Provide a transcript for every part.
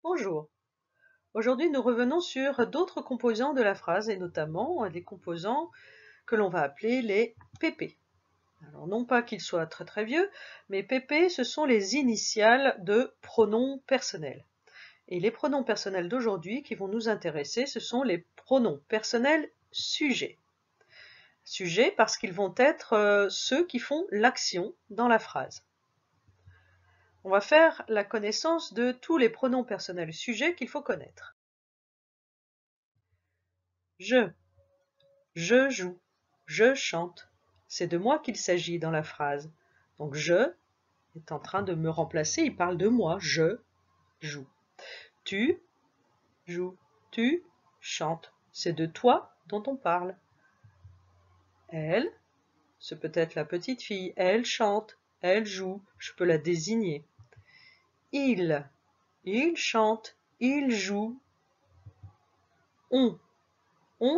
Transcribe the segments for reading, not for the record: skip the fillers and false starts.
Bonjour. Aujourd'hui, nous revenons sur d'autres composants de la phrase et notamment les composants que l'on va appeler les PP. Alors, non pas qu'ils soient très vieux, mais PP, ce sont les initiales de pronoms personnels. Et les pronoms personnels d'aujourd'hui qui vont nous intéresser, ce sont les pronoms personnels sujets. Sujets parce qu'ils vont être ceux qui font l'action dans la phrase. On va faire la connaissance de tous les pronoms personnels sujets qu'il faut connaître. Je joue, je chante. C'est de moi qu'il s'agit dans la phrase. Donc je est en train de me remplacer, il parle de moi, je joue. Tu joues, tu chantes. C'est de toi dont on parle. Elle, c'est peut-être la petite fille, elle chante, elle joue, je peux la désigner. Il chante, il joue. On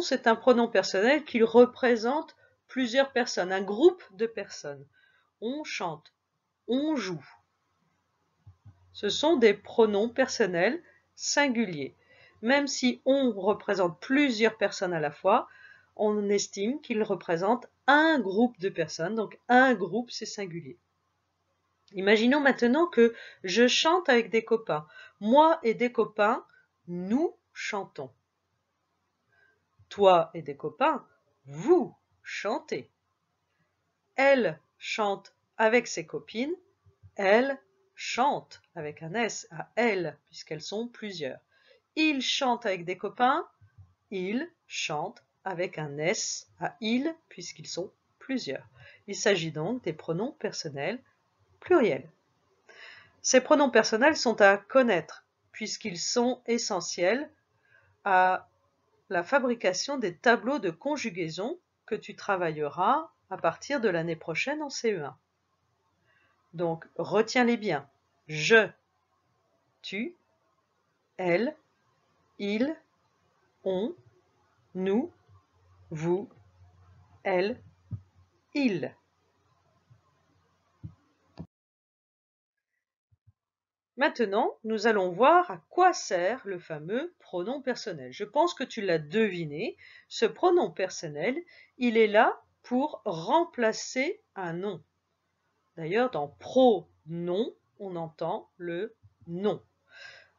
c'est un pronom personnel qui représente plusieurs personnes, un groupe de personnes. On chante, on joue. Ce sont des pronoms personnels singuliers. Même si on représente plusieurs personnes à la fois, on estime qu'ils représentent un groupe de personnes, donc un groupe c'est singulier. Imaginons maintenant que je chante avec des copains. Moi et des copains, nous chantons. Toi et des copains, vous chantez. Elle chante avec ses copines, elle chante avec un S à elle, puisqu'elles sont plusieurs. Il chante avec des copains, il chante avec un S à il, puisqu'ils sont plusieurs. Il s'agit donc des pronoms personnels pluriels. Ces pronoms personnels sont à connaître, puisqu'ils sont essentiels à la fabrication des tableaux de conjugaison que tu travailleras à partir de l'année prochaine en CE1. Donc, retiens-les bien. Je, tu, elle, il, on, nous, vous, elle, il. Maintenant, nous allons voir à quoi sert le fameux pronom personnel. Je pense que tu l'as deviné, ce pronom personnel, il est là pour remplacer un nom. D'ailleurs, dans pronom, on entend le nom.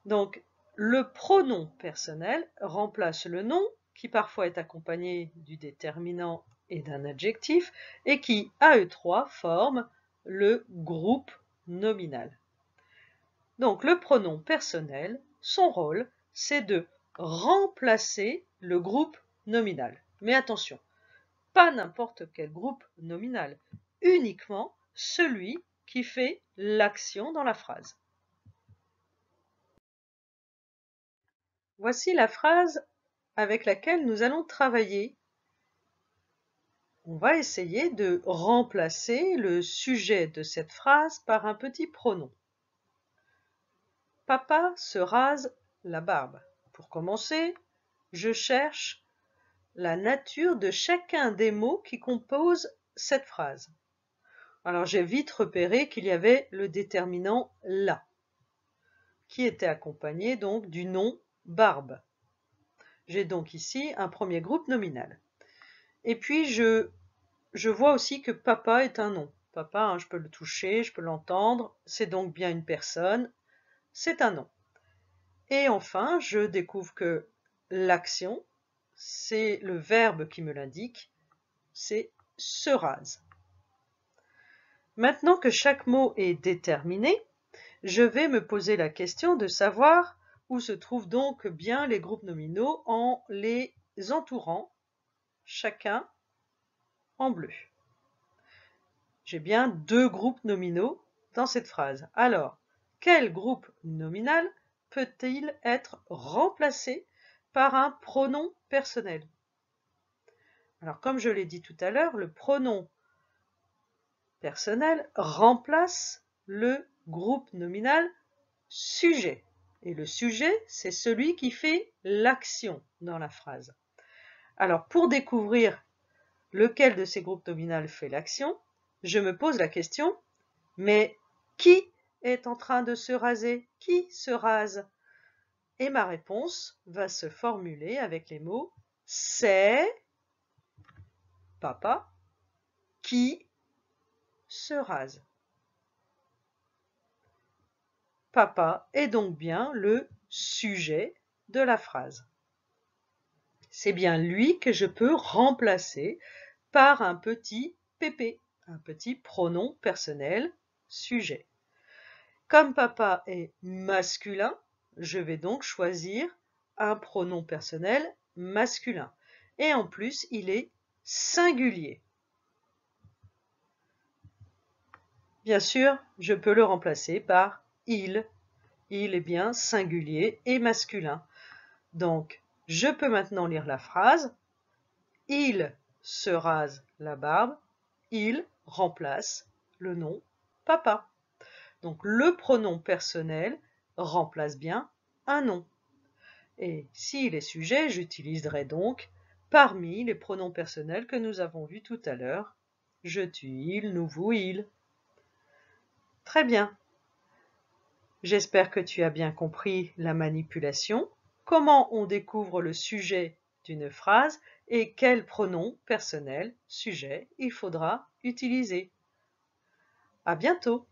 Donc, le pronom personnel remplace le nom, qui parfois est accompagné du déterminant et d'un adjectif, et qui, à eux trois, forme le groupe nominal. Donc, le pronom personnel, son rôle, c'est de remplacer le groupe nominal. Mais attention, pas n'importe quel groupe nominal, uniquement celui qui fait l'action dans la phrase. Voici la phrase avec laquelle nous allons travailler. On va essayer de remplacer le sujet de cette phrase par un petit pronom. Papa se rase la barbe. Pour commencer, je cherche la nature de chacun des mots qui composent cette phrase. Alors j'ai vite repéré qu'il y avait le déterminant la, qui était accompagné donc du nom barbe. J'ai donc ici un premier groupe nominal. Et puis je vois aussi que papa est un nom. Papa, je peux le toucher, je peux l'entendre, c'est donc bien une personne, c'est un nom. Et enfin, je découvre que l'action, c'est le verbe qui me l'indique, c'est se rase. Maintenant que chaque mot est déterminé, je vais me poser la question de savoir où se trouvent donc bien les groupes nominaux en les entourant, chacun en bleu. J'ai bien deux groupes nominaux dans cette phrase. Alors, quel groupe nominal peut-il être remplacé par un pronom personnel? Alors, comme je l'ai dit tout à l'heure, le pronom personnel remplace le groupe nominal sujet. Et le sujet, c'est celui qui fait l'action dans la phrase. Alors, pour découvrir lequel de ces groupes nominaux fait l'action, je me pose la question, mais qui est en train de se raser? Qui se rase? Et ma réponse va se formuler avec les mots « c'est papa qui se rase ». Papa est donc bien le sujet de la phrase. C'est bien lui que je peux remplacer par un petit pp, un petit pronom personnel sujet. Comme papa est masculin, je vais donc choisir un pronom personnel masculin. Et en plus, il est singulier. Bien sûr, je peux le remplacer par il. Il est bien singulier et masculin. Donc, je peux maintenant lire la phrase. Il se rase la barbe. Il remplace le nom papa. Donc, le pronom personnel remplace bien un nom. Et s'il est sujet, j'utiliserai donc parmi les pronoms personnels que nous avons vus tout à l'heure. Je, tu, il, nous, vous, il. Très bien. J'espère que tu as bien compris la manipulation, comment on découvre le sujet d'une phrase et quel pronom personnel sujet il faudra utiliser. À bientôt!